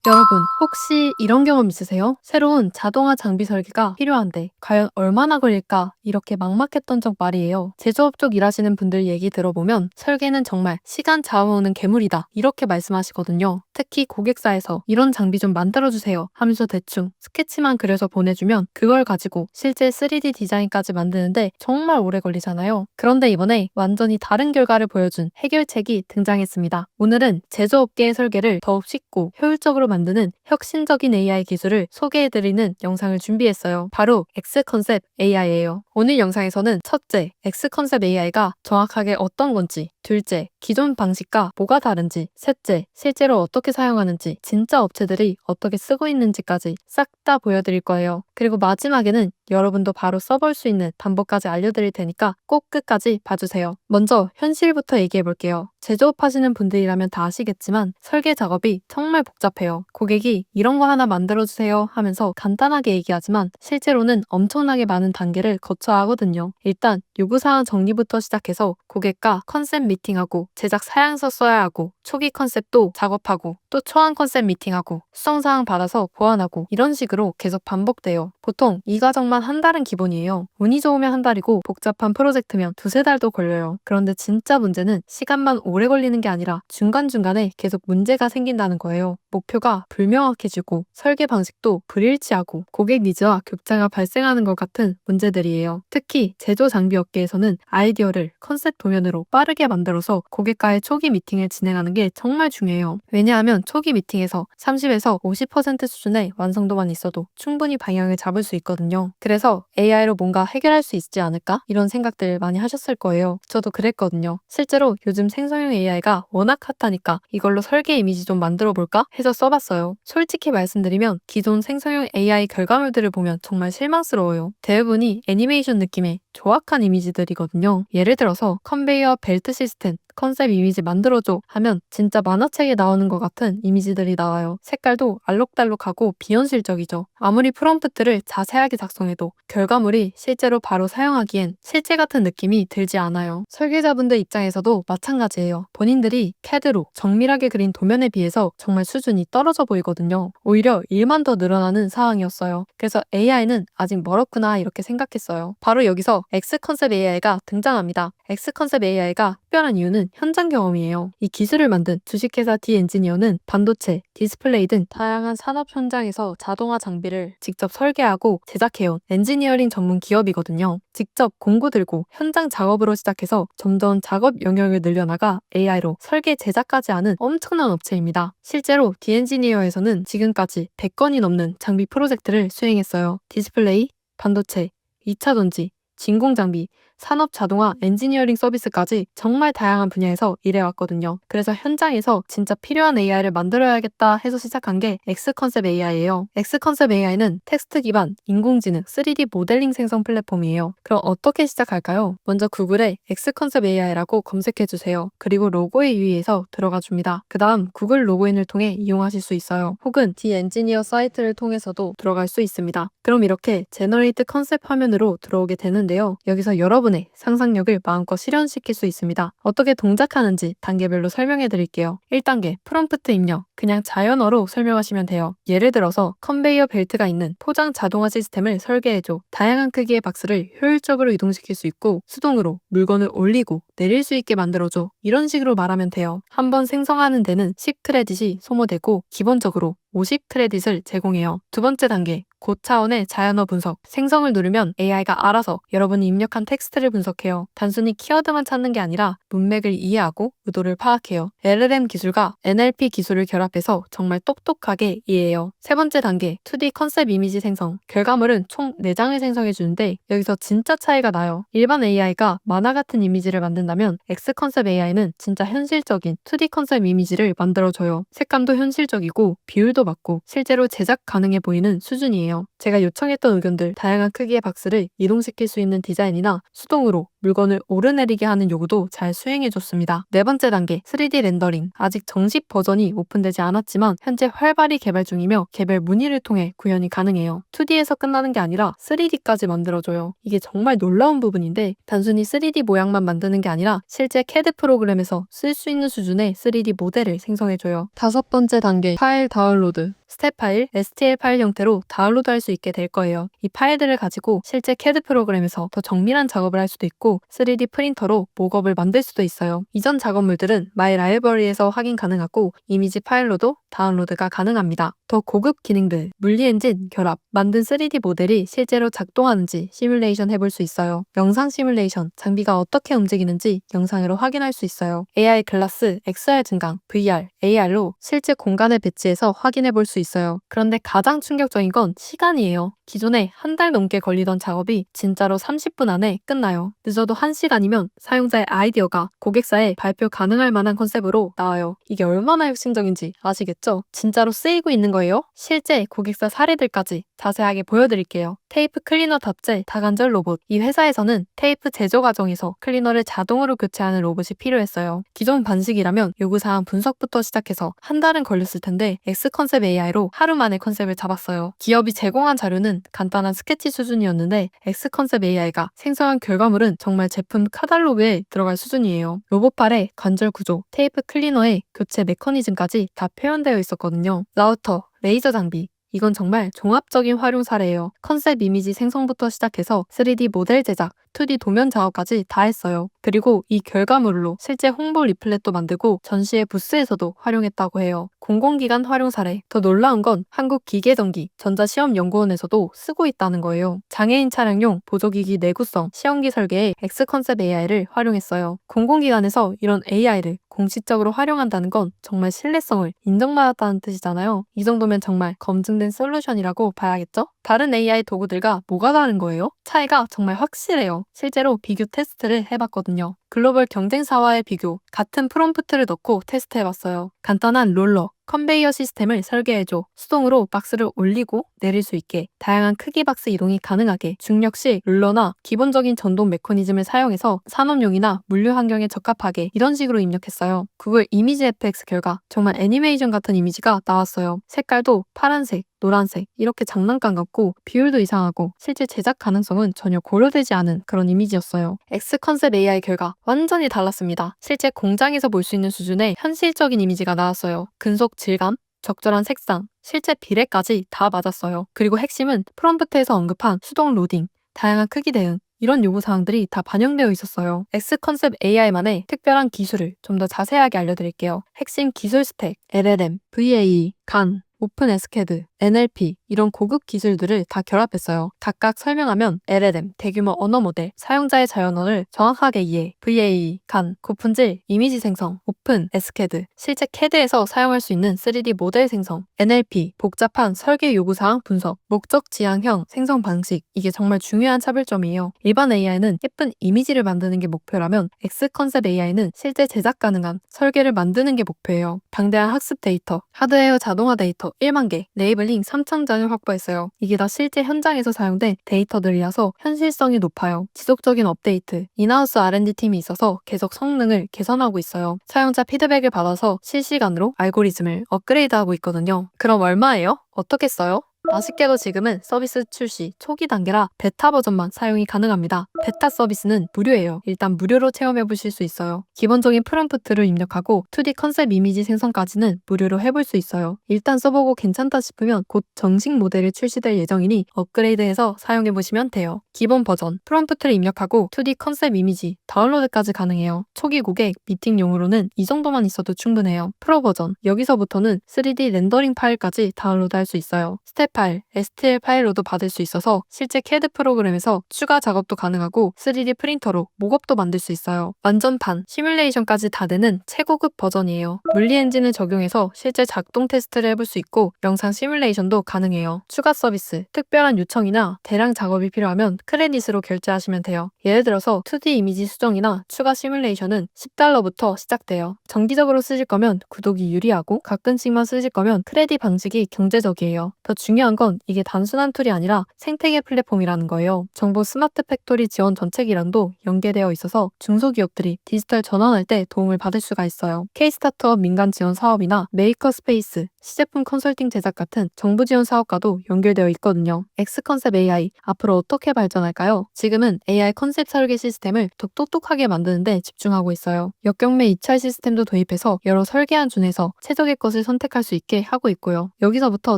여러분, 혹시 이런 경험 있으세요? 새로운 자동화 장비 설계가 필요한데 과연 얼마나 걸릴까? 이렇게 막막했던 적 말이에요. 제조업 쪽 일하시는 분들 얘기 들어보면 설계는 정말 시간 잡아오는 괴물이다. 이렇게 말씀하시거든요. 특히 고객사에서 이런 장비 좀 만들어주세요 하면서 대충 스케치만 그려서 보내주면 그걸 가지고 실제 3D 디자인까지 만드는데 정말 오래 걸리잖아요. 그런데 이번에 완전히 다른 결과를 보여준 해결책이 등장했습니다. 오늘은 제조업계의 설계를 더욱 쉽고 효율적으로 만드는 혁신적인 AI 기술을 소개해드리는 영상을 준비했어요. 바로 X컨셉 AI예요. 오늘 영상에서는 첫째, X컨셉 AI가 정확하게 어떤 건지, 둘째, 기존 방식과 뭐가 다른지, 셋째, 실제로 어떻게 사용하는지, 진짜 업체들이 어떻게 쓰고 있는지까지 싹 다 보여드릴 거예요. 그리고 마지막에는 여러분도 바로 써볼 수 있는 방법까지 알려드릴 테니까 꼭 끝까지 봐주세요. 먼저 현실부터 얘기해 볼게요. 제조업 하시는 분들이라면 다 아시겠지만 설계 작업이 정말 복잡해요. 고객이 이런 거 하나 만들어주세요 하면서 간단하게 얘기하지만 실제로는 엄청나게 많은 단계를 거쳐야 하거든요. 일단 요구사항 정리부터 시작해서 고객과 컨셉 미팅하고 제작 사양서 써야 하고 초기 컨셉도 작업하고 또 초안 컨셉 미팅하고 수정사항 받아서 보완하고 이런 식으로 계속 반복돼요. 보통 이 과정만 한 달은 기본이에요. 운이 좋으면 한 달이고 복잡한 프로젝트면 두세 달도 걸려요. 그런데 진짜 문제는 시간만 오래 걸리는 게 아니라 중간중간에 계속 문제가 생긴다는 거예요. 목표가 불명확해지고 설계 방식도 불일치하고 고객 니즈와 격차가 발생하는 것 같은 문제들이에요. 특히 제조 장비 업계에서는 아이디어를 컨셉 도면으로 빠르게 만들어서 고객과의 초기 미팅을 진행하는 게 정말 중요해요. 왜냐하면 초기 미팅에서 30에서 50% 수준의 완성도만 있어도 충분히 방향을 잡을 수 있거든요. 그래서 AI로 뭔가 해결할 수 있지 않을까? 이런 생각들 많이 하셨을 거예요. 저도 그랬거든요. 실제로 요즘 생성형 AI가 워낙 핫하니까 이걸로 설계 이미지 좀 만들어 볼까 해서 써봤어요. 솔직히 말씀드리면 기존 생성형 AI 결과물들을 보면 정말 실망스러워요. 대부분이 애니메이션 느낌의 조악한 이미지들이거든요. 예를 들어서 컨베이어 벨트 시스템 컨셉 이미지 만들어줘 하면 진짜 만화책에 나오는 것 같은 이미지들이 나와요. 색깔도 알록달록하고 비현실적이죠. 아무리 프롬프트를 자세하게 작성해도 결과물이 실제로 바로 사용하기엔 실제 같은 느낌이 들지 않아요. 설계자분들 입장에서도 마찬가지예요. 본인들이 CAD로 정밀하게 그린 도면에 비해서 정말 수준이 떨어져 보이거든요. 오히려 일만 더 늘어나는 상황이었어요. 그래서 AI는 아직 멀었구나 이렇게 생각했어요. 바로 여기서 X컨셉 AI가 등장합니다. X컨셉 AI가 특별한 이유는 현장 경험이에요. 이 기술을 만든 주식회사 디엔지니어는 반도체, 디스플레이 등 다양한 산업 현장에서 자동화 장비를 직접 설계하고 제작해온 엔지니어링 전문 기업이거든요. 직접 공구 들고 현장 작업으로 시작해서 점점 작업 영역을 늘려나가 AI로 설계 제작까지 하는 엄청난 업체입니다. 실제로 디엔지니어에서는 지금까지 100건이 넘는 장비 프로젝트를 수행했어요. 디스플레이, 반도체, 2차 전지, 진공장비, 산업 자동화 엔지니어링 서비스까지 정말 다양한 분야에서 일해왔거든요. 그래서 현장에서 진짜 필요한 AI를 만들어야겠다 해서 시작한 게 X컨셉 AI예요. X컨셉 AI는 텍스트 기반 인공지능 3D 모델링 생성 플랫폼이에요. 그럼 어떻게 시작할까요? 먼저 구글에 X컨셉 AI라고 검색해주세요. 그리고 로고의 유의에서 들어가 줍니다. 그 다음 구글 로그인을 통해 이용하실 수 있어요. 혹은 디엔지니어 사이트를 통해서도 들어갈 수 있습니다. 그럼 이렇게 제너레이트 컨셉 화면으로 들어오게 되는데요. 여기서 여러분의 상상력을 마음껏 실현시킬 수 있습니다. 어떻게 동작하는지 단계별로 설명해 드릴게요. 1단계 프롬프트 입력. 그냥 자연어로 설명하시면 돼요. 예를 들어서 컨베이어 벨트가 있는 포장 자동화 시스템을 설계해줘. 다양한 크기의 박스를 효율적으로 이동시킬 수 있고 수동으로 물건을 올리고 내릴 수 있게 만들어줘. 이런 식으로 말하면 돼요. 한번 생성하는 데는 10크레딧이 소모되고 기본적으로 50크레딧을 제공해요. 두 번째 단계 고차원의 자연어 분석. 생성을 누르면 AI가 알아서 여러분이 입력한 텍스트를 분석해요. 단순히 키워드만 찾는 게 아니라 문맥을 이해하고 의도를 파악해요. LLM 기술과 NLP 기술을 결합해서 정말 똑똑하게 이해해요. 세 번째 단계 2D 컨셉 이미지 생성. 결과물은 총 4장을 생성해 주는데 여기서 진짜 차이가 나요. 일반 AI가 만화 같은 이미지를 만든다면 X컨셉 AI는 진짜 현실적인 2D 컨셉 이미지를 만들어줘요. 색감도 현실적이고 비율도 맞고 실제로 제작 가능해 보이는 수준이에요. 제가 요청했던 의견들, 다양한 크기의 박스를 이동시킬 수 있는 디자인이나 수동으로 물건을 오르내리게 하는 요구도 잘 수행해줬습니다. 네 번째 단계 3D 렌더링. 아직 정식 버전이 오픈되지 않았지만 현재 활발히 개발 중이며 개별 문의를 통해 구현이 가능해요. 2D에서 끝나는 게 아니라 3D까지 만들어줘요. 이게 정말 놀라운 부분인데 단순히 3D 모양만 만드는 게 아니라 실제 CAD 프로그램에서 쓸 수 있는 수준의 3D 모델을 생성해줘요. 다섯 번째 단계 파일 다운로드. 스텝 파일, STL 파일 형태로 다운로드할 수 있게 될 거예요. 이 파일들을 가지고 실제 CAD 프로그램에서 더 정밀한 작업을 할 수도 있고 3D 프린터로 목업을 만들 수도 있어요. 이전 작업물들은 마이 라이브러리에서 확인 가능하고 이미지 파일로도 다운로드가 가능합니다. 더 고급 기능들, 물리 엔진 결합, 만든 3D 모델이 실제로 작동하는지 시뮬레이션 해볼 수 있어요. 영상 시뮬레이션, 장비가 어떻게 움직이는지 영상으로 확인할 수 있어요. AI 글라스, XR 증강, VR, AR로 실제 공간에 배치해서 확인해 볼 수 있어요. 그런데 가장 충격적인 건 시간이에요. 기존에 한 달 넘게 걸리던 작업이 진짜로 30분 안에 끝나요. 늦어도 1시간이면 사용자의 아이디어가 고객사에 발표 가능할 만한 컨셉으로 나와요. 이게 얼마나 혁신적인지 아시겠죠? 진짜로 쓰이고 있는 거예요. 실제 고객사 사례들까지 자세하게 보여드릴게요. 테이프 클리너 탑재 다관절 로봇. 이 회사에서는 테이프 제조 과정에서 클리너를 자동으로 교체하는 로봇이 필요했어요. 기존 방식이라면 요구사항 분석부터 시작해서 한 달은 걸렸을 텐데 X컨셉 AI로 하루 만에 컨셉을 잡았어요. 기업이 제공한 자료는 간단한 스케치 수준이었는데 X컨셉 AI가 생성한 결과물은 정말 제품 카탈로그에 들어갈 수준이에요. 로봇팔의 관절 구조, 테이프 클리너의 교체 메커니즘까지 다 표현되어 있었거든요. 라우터, 레이저 장비, 이건 정말 종합적인 활용 사례예요. 컨셉 이미지 생성부터 시작해서 3D 모델 제작, 2D 도면 작업까지 다 했어요. 그리고 이 결과물로 실제 홍보 리플렛도 만들고 전시회 부스에서도 활용했다고 해요. 공공기관 활용 사례. 더 놀라운 건 한국기계전기 전자시험연구원에서도 쓰고 있다는 거예요. 장애인 차량용 보조기기 내구성 시험기 설계에 X컨셉 AI를 활용했어요. 공공기관에서 이런 AI를 공식적으로 활용한다는 건 정말 신뢰성을 인정받았다는 뜻이잖아요. 이 정도면 정말 검증된 솔루션이라고 봐야겠죠? 다른 AI 도구들과 뭐가 다른 거예요? 차이가 정말 확실해요. 실제로 비교 테스트를 해봤거든요. 글로벌 경쟁사와의 비교, 같은 프롬프트를 넣고 테스트해봤어요. 간단한 롤러, 컨베이어 시스템을 설계해줘. 수동으로 박스를 올리고 내릴 수 있게, 다양한 크기 박스 이동이 가능하게, 중력 시 롤러나 기본적인 전동 메커니즘을 사용해서 산업용이나 물류 환경에 적합하게 이런 식으로 입력했어요. 구글 이미지 FX 결과 정말 애니메이션 같은 이미지가 나왔어요. 색깔도 파란색, 노란색 이렇게 장난감 같고 비율도 이상하고 실제 제작 가능성은 전혀 고려되지 않은 그런 이미지였어요. X컨셉 AI 결과 완전히 달랐습니다. 실제 공장에서 볼 수 있는 수준의 현실적인 이미지가 나왔어요. 근속 질감, 적절한 색상, 실제 비례까지 다 맞았어요. 그리고 핵심은 프롬프트에서 언급한 수동 로딩, 다양한 크기 대응, 이런 요구사항들이 다 반영되어 있었어요. X컨셉 AI만의 특별한 기술을 좀 더 자세하게 알려드릴게요. 핵심 기술 스택, LLM, VAE, GAN, 오픈 SCAD, NLP 이런 고급 기술들을 다 결합했어요. 각각 설명하면 LLM, 대규모 언어 모델, 사용자의 자연어를 정확하게 이해, VAE, GAN, 고품질, 이미지 생성, 오픈 SCAD, 실제 CAD에서 사용할 수 있는 3D 모델 생성, NLP, 복잡한 설계 요구사항 분석, 목적 지향형 생성 방식, 이게 정말 중요한 차별점이에요. 일반 AI는 예쁜 이미지를 만드는 게 목표라면 X컨셉 AI는 실제 제작 가능한 설계를 만드는 게 목표예요. 방대한 학습 데이터, 하드웨어 자동화 데이터 1만 개, 레이블링 3,000장을 확보했어요. 이게 다 실제 현장에서 사용된 데이터들이라서 현실성이 높아요. 지속적인 업데이트, 인하우스 R&D 팀이 있어서 계속 성능을 개선하고 있어요. 사용자 피드백을 받아서 실시간으로 알고리즘을 업그레이드하고 있거든요. 그럼 얼마예요? 어떻게 써요? 아쉽게도 지금은 서비스 출시 초기 단계라 베타 버전만 사용이 가능합니다. 베타 서비스는 무료예요. 일단 무료로 체험해보실 수 있어요. 기본적인 프롬프트를 입력하고 2D 컨셉 이미지 생성까지는 무료로 해볼 수 있어요. 일단 써보고 괜찮다 싶으면 곧 정식 모델이 출시될 예정이니 업그레이드해서 사용해보시면 돼요. 기본 버전, 프롬프트를 입력하고 2D 컨셉 이미지 다운로드까지 가능해요. 초기 고객 미팅용으로는 이 정도만 있어도 충분해요. 프로 버전, 여기서부터는 3D 렌더링 파일까지 다운로드할 수 있어요. 스텝 파일, STL 파일로도 받을 수 있어서 실제 CAD 프로그램에서 추가 작업도 가능하고 3D 프린터로 목업도 만들 수 있어요. 완전판, 시뮬레이션까지 다 되는 최고급 버전이에요. 물리 엔진을 적용해서 실제 작동 테스트를 해볼 수 있고 영상 시뮬레이션도 가능해요. 추가 서비스, 특별한 요청이나 대량 작업이 필요하면 크레딧으로 결제하시면 돼요. 예를 들어서 2D 이미지 수정이나 추가 시뮬레이션은 $10부터 시작돼요. 정기적으로 쓰실 거면 구독이 유리하고 가끔씩만 쓰실 거면 크레딧 방식이 경제적이에요. 더 중요한 중요한 건 이게 단순한 툴이 아니라 생태계 플랫폼이라는 거예요. 정부 스마트 팩토리 지원 정책이랑도 연계되어 있어서 중소기업들이 디지털 전환할 때 도움을 받을 수가 있어요. K-스타트업 민간 지원 사업이나 메이커 스페이스, 시제품 컨설팅 제작 같은 정부 지원 사업과도 연결되어 있거든요. X컨셉 AI, 앞으로 어떻게 발전할까요? 지금은 AI 컨셉 설계 시스템을 더 똑똑하게 만드는데 집중하고 있어요. 역경매 입찰 시스템도 도입해서 여러 설계안 중에서 최적의 것을 선택할 수 있게 하고 있고요. 여기서부터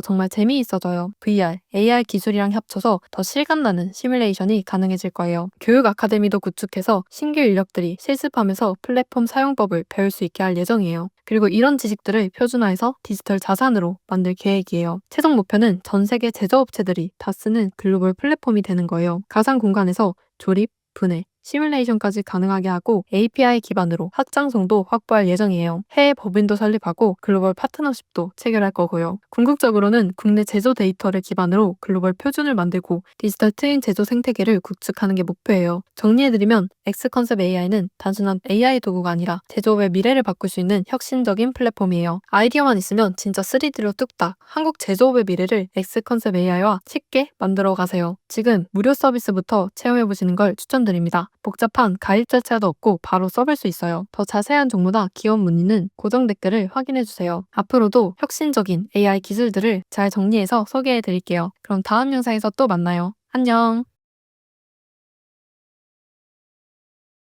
정말 재미있어져요. VR, AR 기술이랑 합쳐서 더 실감나는 시뮬레이션이 가능해질 거예요. 교육 아카데미도 구축해서 신규 인력들이 실습하면서 플랫폼 사용법을 배울 수 있게 할 예정이에요. 그리고 이런 지식들을 표준화해서 디지털 자산으로 만들 계획이에요. 최종 목표는 전 세계 제조업체들이 다 쓰는 글로벌 플랫폼이 되는 거예요. 가상 공간에서 조립, 분해, 시뮬레이션까지 가능하게 하고 API 기반으로 확장성도 확보할 예정이에요. 해외 법인도 설립하고 글로벌 파트너십도 체결할 거고요. 궁극적으로는 국내 제조 데이터를 기반으로 글로벌 표준을 만들고 디지털 트윈 제조 생태계를 구축하는 게 목표예요. 정리해드리면 X컨셉 AI는 단순한 AI 도구가 아니라 제조업의 미래를 바꿀 수 있는 혁신적인 플랫폼이에요. 아이디어만 있으면 진짜 3D로 뚝딱 한국 제조업의 미래를 X컨셉 AI와 쉽게 만들어 가세요. 지금 무료 서비스부터 체험해보시는 걸 추천드립니다. 복잡한 가입 절차도 없고 바로 써볼 수 있어요. 더 자세한 정보나 기업 문의는 고정 댓글을 확인해주세요. 앞으로도 혁신적인 AI 기술들을 잘 정리해서 소개해드릴게요. 그럼 다음 영상에서 또 만나요. 안녕!